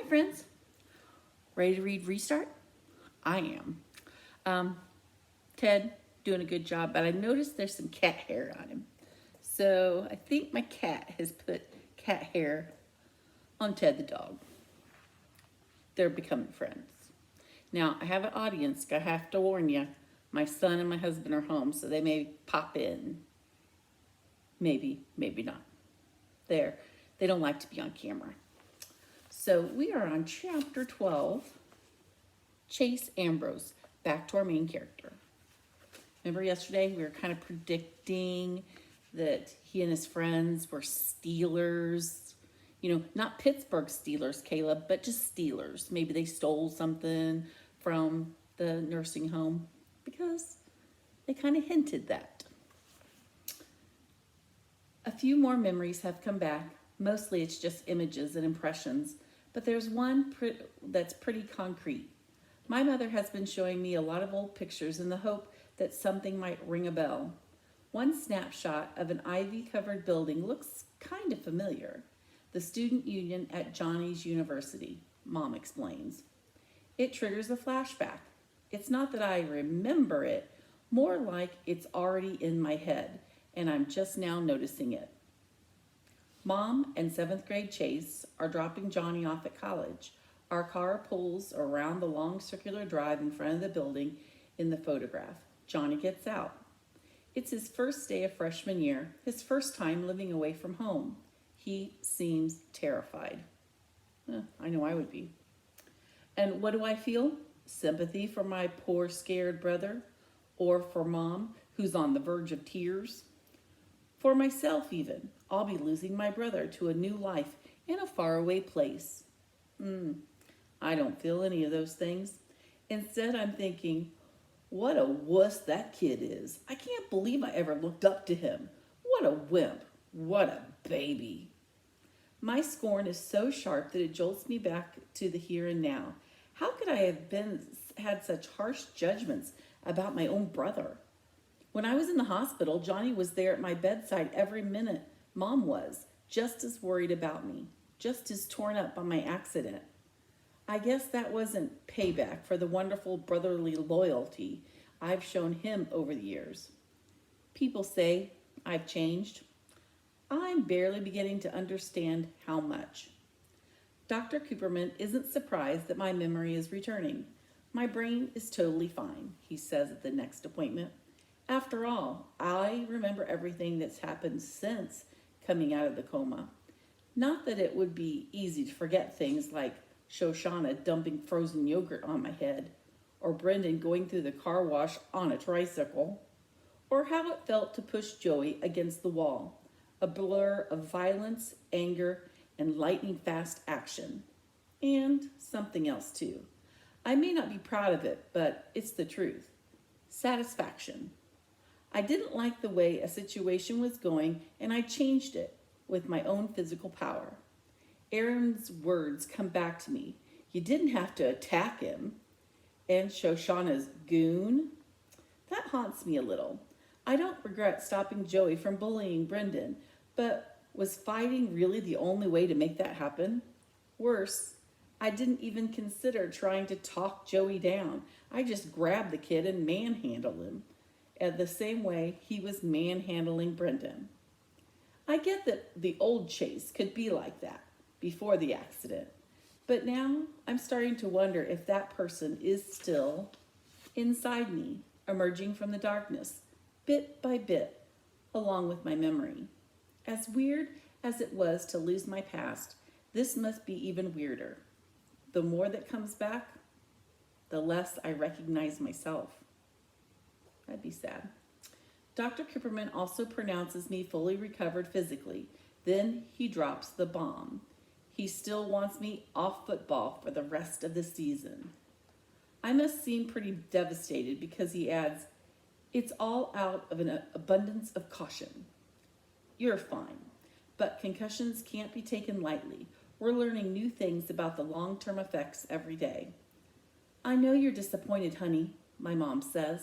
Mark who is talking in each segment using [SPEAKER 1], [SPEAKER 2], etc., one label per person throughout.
[SPEAKER 1] friends. Ready to read Restart? I am. Ted doing a good job, but I noticed there's some cat hair on him. So I think my cat has put cat hair on Ted the dog. They're becoming friends. Now, I have an audience. I have to warn you. My son and my husband are home, so they may pop in. Maybe, maybe not. They don't like to be on camera. So we are on chapter 12, Chase Ambrose, back to our main character. Remember yesterday we were kind of predicting that he and his friends were stealers. Not Pittsburgh Steelers, Caleb, but just stealers. Maybe they stole something from the nursing home because they kind of hinted that. A few more memories have come back. Mostly it's just images and impressions, but there's one that's pretty concrete. My mother has been showing me a lot of old pictures in the hope that something might ring a bell. One snapshot of an ivy-covered building looks kind of familiar. The student union at Johnny's University, Mom explains. It triggers a flashback. It's not that I remember it, more like it's already in my head, and I'm just now noticing it. Mom and 7th grade Chase are dropping Johnny off at college. Our car pulls around the long circular drive in front of the building in the photograph. Johnny gets out. It's his first day of freshman year, his first time living away from home. He seems terrified. I know I would be. And what do I feel? Sympathy for my poor scared brother? Or for Mom, who's on the verge of tears? For myself even, I'll be losing my brother to a new life in a faraway place. I don't feel any of those things. Instead, I'm thinking, what a wuss that kid is. I can't believe I ever looked up to him. What a wimp. What a baby. My scorn is so sharp that it jolts me back to the here and now. How could I have had such harsh judgments about my own brother? When I was in the hospital, Johnny was there at my bedside every minute. Mom was, just as worried about me, just as torn up by my accident. I guess that wasn't payback for the wonderful brotherly loyalty I've shown him over the years. People say I've changed. I'm barely beginning to understand how much. Dr. Cooperman isn't surprised that my memory is returning. My brain is totally fine, he says at the next appointment. After all, I remember everything that's happened since coming out of the coma. Not that it would be easy to forget things like Shoshana dumping frozen yogurt on my head, or Brendan going through the car wash on a tricycle, or how it felt to push Joey against the wall, a blur of violence, anger, and lightning-fast action. And something else too. I may not be proud of it, but it's the truth. Satisfaction. I didn't like the way a situation was going, and I changed it with my own physical power. Aaron's words come back to me. You didn't have to attack him. And Shoshana's goon? That haunts me a little. I don't regret stopping Joey from bullying Brendan, but was fighting really the only way to make that happen? Worse, I didn't even consider trying to talk Joey down. I just grabbed the kid and manhandled him, at the same way he was manhandling Brendan. I get that the old Chase could be like that before the accident, but now I'm starting to wonder if that person is still inside me, emerging from the darkness, bit by bit, along with my memory. As weird as it was to lose my past, this must be even weirder. The more that comes back, the less I recognize myself. That'd be sad. Dr. Cooperman also pronounces me fully recovered physically. Then he drops the bomb. He still wants me off football for the rest of the season. I must seem pretty devastated because he adds, it's all out of an abundance of caution. You're fine, but concussions can't be taken lightly. We're learning new things about the long-term effects every day. I know you're disappointed, honey, my mom says.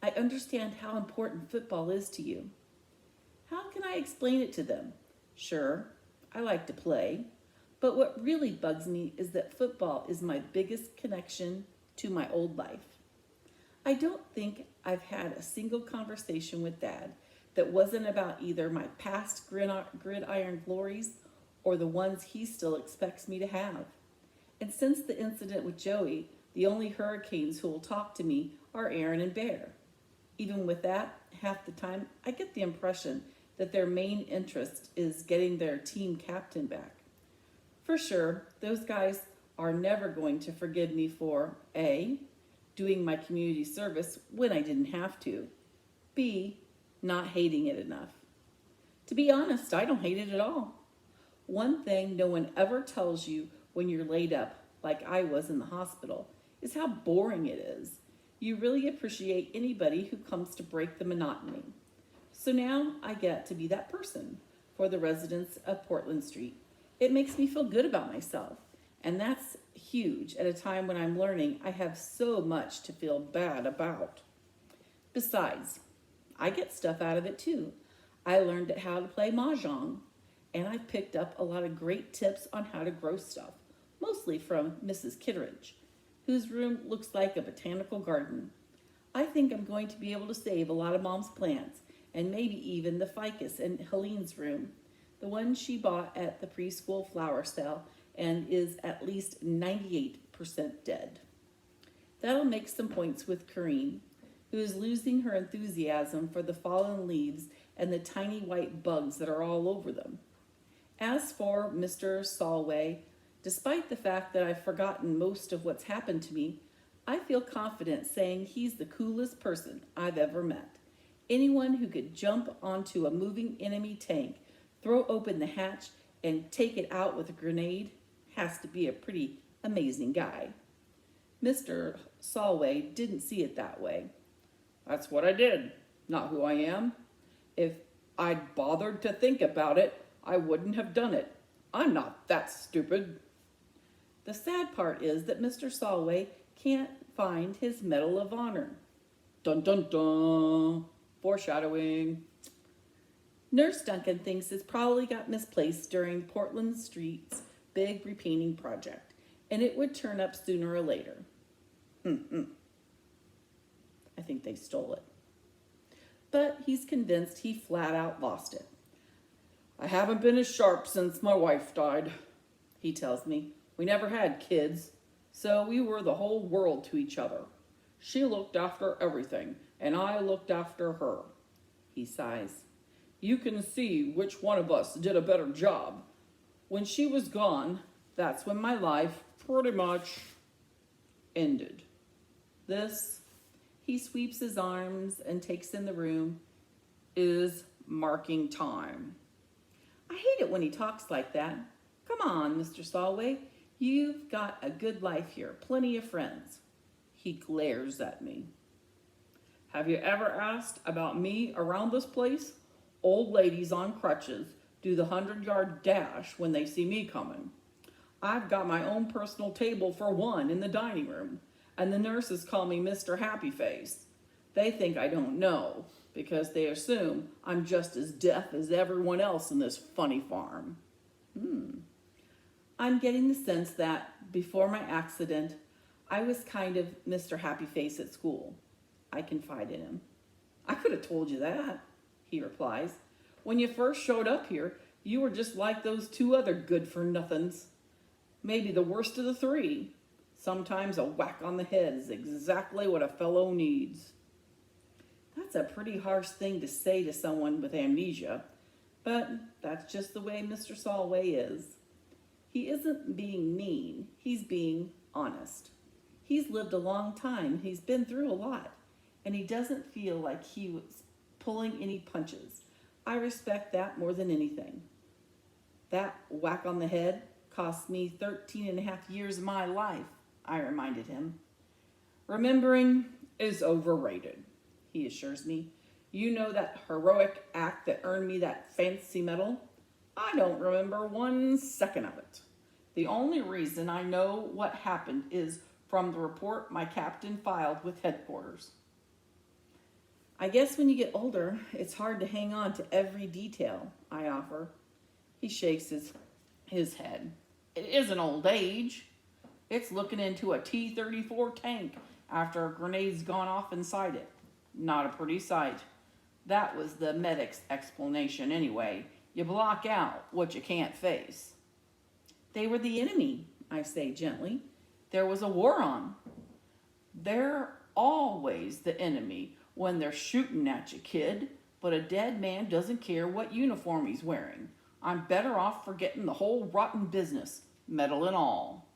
[SPEAKER 1] I understand how important football is to you. How can I explain it to them? Sure, I like to play, But what really bugs me is that football is my biggest connection to my old life. I don't think I've had a single conversation with Dad that wasn't about either my past gridiron glories or the ones he still expects me to have. And since the incident with Joey, the only hurricanes who will talk to me are Aaron and Bear. Even with that, half the time I get the impression that their main interest is getting their team captain back. For sure, those guys are never going to forgive me for A, doing my community service when I didn't have to, B, not hating it enough. To be honest, I don't hate it at all. One thing no one ever tells you when you're laid up, like I was in the hospital, is how boring it is. You really appreciate anybody who comes to break the monotony. So now I get to be that person for the residents of Portland Street. It makes me feel good about myself, and that's huge at a time when I'm learning I have so much to feel bad about. Besides, I get stuff out of it too. I learned how to play mahjong, and I've picked up a lot of great tips on how to grow stuff, mostly from Mrs. Kitteridge, whose room looks like a botanical garden. I think I'm going to be able to save a lot of Mom's plants, and maybe even the ficus in Helene's room, the one she bought at the preschool flower sale and is at least 98% dead. That'll make some points with Corrine, who is losing her enthusiasm for the fallen leaves and the tiny white bugs that are all over them. As for Mr. Solway, despite the fact that I've forgotten most of what's happened to me, I feel confident saying he's the coolest person I've ever met. Anyone who could jump onto a moving enemy tank, throw open the hatch, and take it out with a grenade has to be a pretty amazing guy. Mr. Solway didn't see it that way. That's what I did, not who I am. If I'd bothered to think about it, I wouldn't have done it. I'm not that stupid. The sad part is that Mr. Solway can't find his Medal of Honor. Dun dun dun. Foreshadowing. Nurse Duncan thinks it's probably got misplaced during Portland Street's big repainting project, and it would turn up sooner or later. I think they stole it. But he's convinced he flat out lost it. I haven't been as sharp since my wife died, he tells me. We never had kids, so we were the whole world to each other. She looked after everything, and I looked after her. He sighs. You can see which one of us did a better job. When she was gone, that's when my life pretty much ended. This, he sweeps his arms and takes in the room, is marking time. I hate it when he talks like that. Come on, Mr. Solway. You've got a good life here, plenty of friends. He glares at me. Have you ever asked about me around this place? Old ladies on crutches do the 100-yard dash when they see me coming. I've got my own personal table for one in the dining room, and the nurses call me Mr. Happy Face. They think I don't know, because they assume I'm just as deaf as everyone else in this funny farm. I'm getting the sense that, before my accident, I was kind of Mr. Happy Face at school. I confide in him. I could have told you that, he replies. When you first showed up here, you were just like those two other good-for-nothings. Maybe the worst of the three. Sometimes a whack on the head is exactly what a fellow needs. That's a pretty harsh thing to say to someone with amnesia, but that's just the way Mr. Solway is. He isn't being mean, he's being honest. He's lived a long time, he's been through a lot, and he doesn't feel like he was pulling any punches. I respect that more than anything. That whack on the head cost me 13 and a half years of my life, I reminded him. Remembering is overrated, he assures me. You know that heroic act that earned me that fancy medal? I don't remember 1 second of it. The only reason I know what happened is from the report my captain filed with headquarters. I guess when you get older, it's hard to hang on to every detail, I offer. He shakes his head. It isn't old age. It's looking into a T-34 tank after a grenade's gone off inside it. Not a pretty sight. That was the medic's explanation anyway. You block out what you can't face. They were the enemy, I say gently. There was a war on. They're always the enemy when they're shooting at you, kid. But a dead man doesn't care what uniform he's wearing. I'm better off forgetting the whole rotten business, medal and all.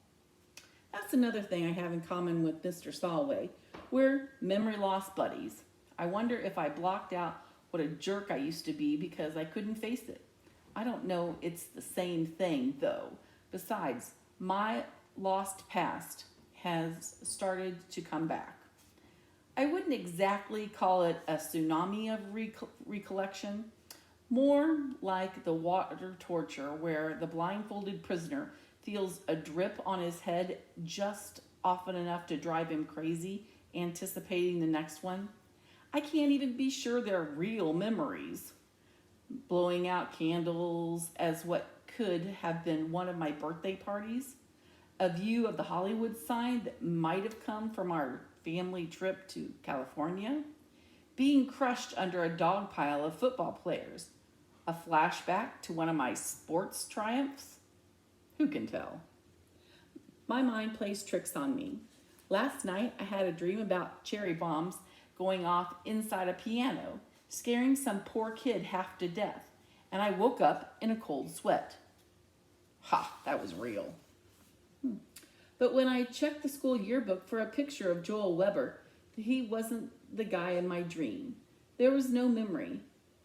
[SPEAKER 1] That's another thing I have in common with Mr. Solway. We're memory loss buddies. I wonder if I blocked out what a jerk I used to be because I couldn't face it. I don't know it's the same thing, though. Besides, my lost past has started to come back. I wouldn't exactly call it a tsunami of recollection, more like the water torture where the blindfolded prisoner feels a drip on his head just often enough to drive him crazy, anticipating the next one. I can't even be sure they're real memories. Blowing out candles as what could have been one of my birthday parties, a view of the Hollywood sign that might have come from our family trip to California, being crushed under a dog pile of football players, a flashback to one of my sports triumphs. Who can tell? My mind plays tricks on me. Last night I had a dream about cherry bombs going off inside a piano, scaring some poor kid half to death, and I woke up in a cold sweat. Ha, that was real. But when I checked the school yearbook for a picture of Joel Weber, he wasn't the guy in my dream. There was no memory,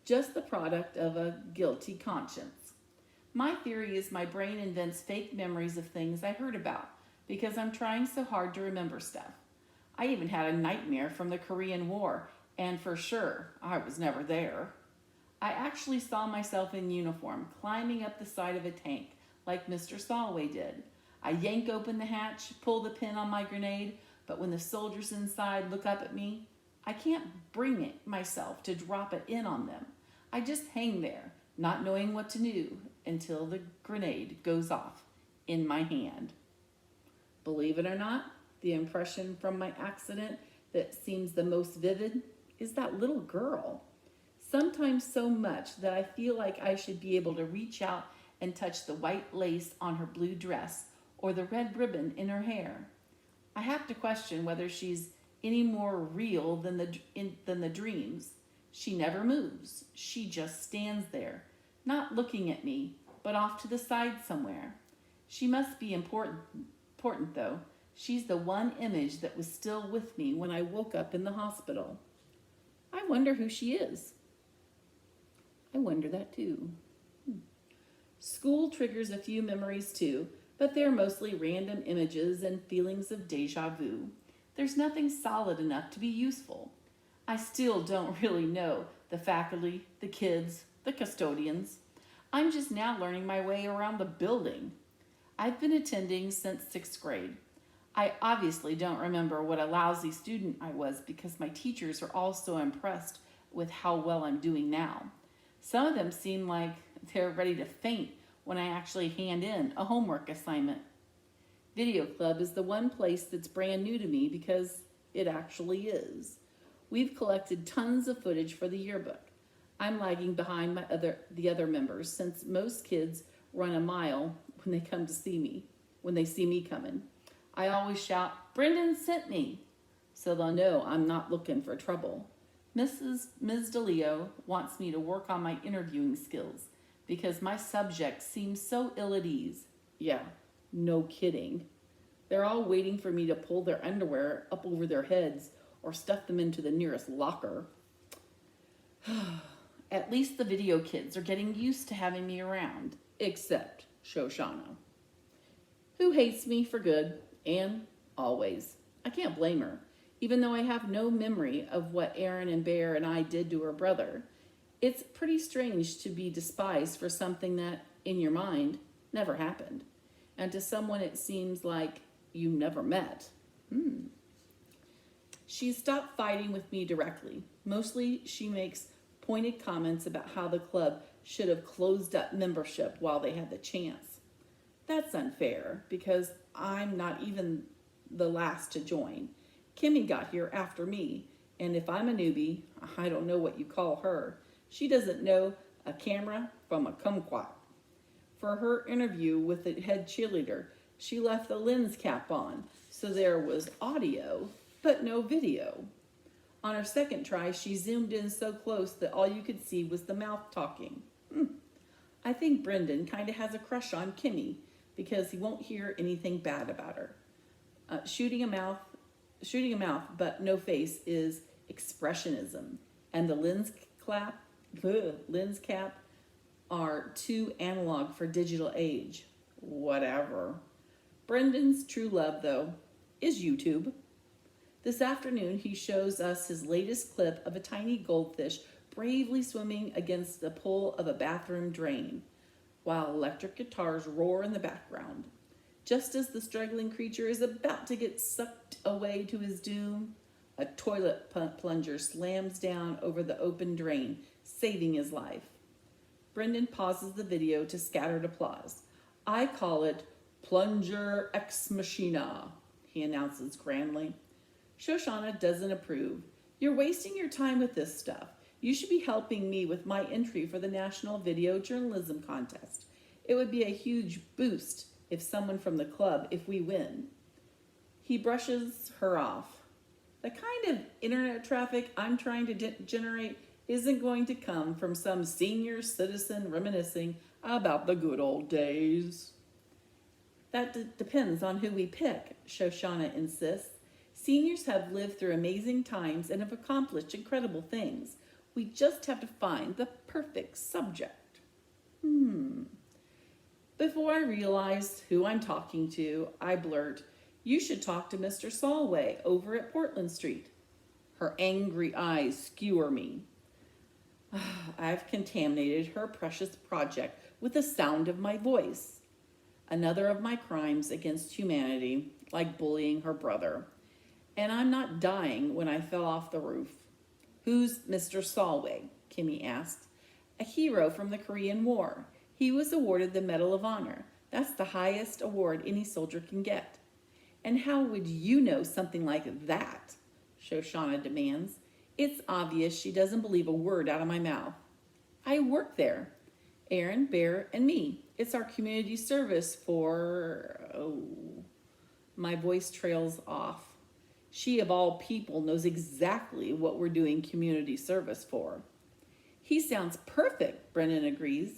[SPEAKER 1] just the product of a guilty conscience. My theory is my brain invents fake memories of things I heard about because I'm trying so hard to remember stuff. I even had a nightmare from the Korean War, and for sure, I was never there. I actually saw myself in uniform, climbing up the side of a tank, like Mr. Solway did. I yank open the hatch, pull the pin on my grenade, but when the soldiers inside look up at me, I can't bring it myself to drop it in on them. I just hang there, not knowing what to do, until the grenade goes off in my hand. Believe it or not, the impression from my accident that seems the most vivid is that little girl. Sometimes so much that I feel like I should be able to reach out and touch the white lace on her blue dress or the red ribbon in her hair. I have to question whether she's any more real than the dreams. She never moves. She just stands there, not looking at me, but off to the side somewhere. She must be important though. She's the one image that was still with me when I woke up in the hospital. I wonder who she is. I wonder that too. School triggers a few memories too, but they're mostly random images and feelings of deja vu. There's nothing solid enough to be useful. I still don't really know the faculty, the kids, the custodians. I'm just now learning my way around the building. I've been attending since 6th grade. I obviously don't remember what a lousy student I was because my teachers are all so impressed with how well I'm doing now. Some of them seem like they're ready to faint when I actually hand in a homework assignment. Video club is the one place that's brand new to me because it actually is. We've collected tons of footage for the yearbook. I'm lagging behind the other members since most kids run a mile when they come to see me, when they see me coming. I always shout, "Brendan sent me," so they'll know I'm not looking for trouble. Ms. DeLeo wants me to work on my interviewing skills because my subject seems so ill at ease. Yeah, no kidding. They're all waiting for me to pull their underwear up over their heads or stuff them into the nearest locker. At least the video kids are getting used to having me around, except Shoshana, who hates me for good and always. I can't blame her, even though I have no memory of what Aaron and Bear and I did to her brother. It's pretty strange to be despised for something that, in your mind, never happened. And to someone it seems like you never met. She stopped fighting with me directly. Mostly she makes pointed comments about how the club should have closed up membership while they had the chance. That's unfair because I'm not even the last to join. Kimmy got here after me, and if I'm a newbie, I don't know what you call her. She doesn't know a camera from a kumquat. For her interview with the head cheerleader, she left the lens cap on, so there was audio, but no video. On her second try, she zoomed in so close that all you could see was the mouth talking. I think Brendan kind of has a crush on Kimmy because he won't hear anything bad about her. Shooting a mouth but no face is expressionism, and the lens cap are too analog for digital age. Whatever. Brendan's true love, though, is YouTube. This afternoon, he shows us his latest clip of a tiny goldfish bravely swimming against the pull of a bathroom drain, while electric guitars roar in the background. Just as the struggling creature is about to get sucked away to his doom, a toilet plunger slams down over the open drain, saving his life. Brendan pauses the video to scattered applause. I call it Plunger Ex Machina, he announces grandly. Shoshana doesn't approve. You're wasting your time with this stuff. You should be helping me with my entry for the National Video Journalism Contest. It would be a huge boost if we win. He brushes her off. The kind of internet traffic I'm trying to generate isn't going to come from some senior citizen reminiscing about the good old days. That depends on who we pick, Shoshana insists. Seniors have lived through amazing times and have accomplished incredible things. We just have to find the perfect subject. Before I realize who I'm talking to, I blurt, you should talk to Mr. Solway over at Portland Street. Her angry eyes skewer me. I've contaminated her precious project with the sound of my voice. Another of my crimes against humanity, like bullying her brother. And I'm not dying when I fell off the roof. Who's Mr. Solway? Kimmy asked. A hero from the Korean War. He was awarded the Medal of Honor. That's the highest award any soldier can get. And how would you know something like that? Shoshana demands. It's obvious she doesn't believe a word out of my mouth. I work there. Aaron, Bear, and me. It's our community service for... My voice trails off. She, of all people, knows exactly what we're doing community service for. He sounds perfect, Brennan agrees.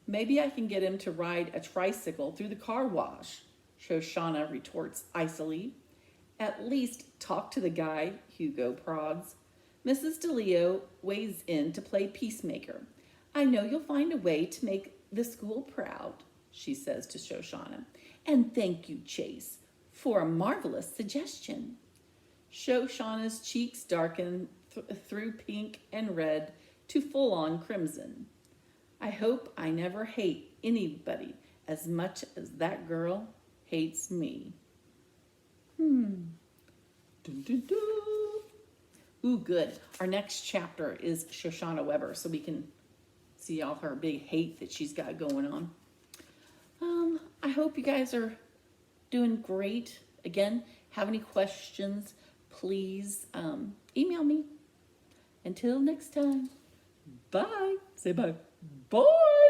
[SPEAKER 1] Maybe I can get him to ride a tricycle through the car wash, Shoshana retorts icily. At least talk to the guy, Hugo prods. Mrs. DeLeo weighs in to play peacemaker. I know you'll find a way to make the school proud, she says to Shoshana. And thank you, Chase, for a marvelous suggestion. Shoshana's cheeks darken through pink and red to full-on crimson. I hope I never hate anybody as much as that girl hates me. Dun, dun, dun. Ooh, good. Our next chapter is Shoshana Weber, so we can see all her big hate that she's got going on. I hope you guys are doing great. Again, have any questions, please email me. Until next time, bye. Say bye. Bye.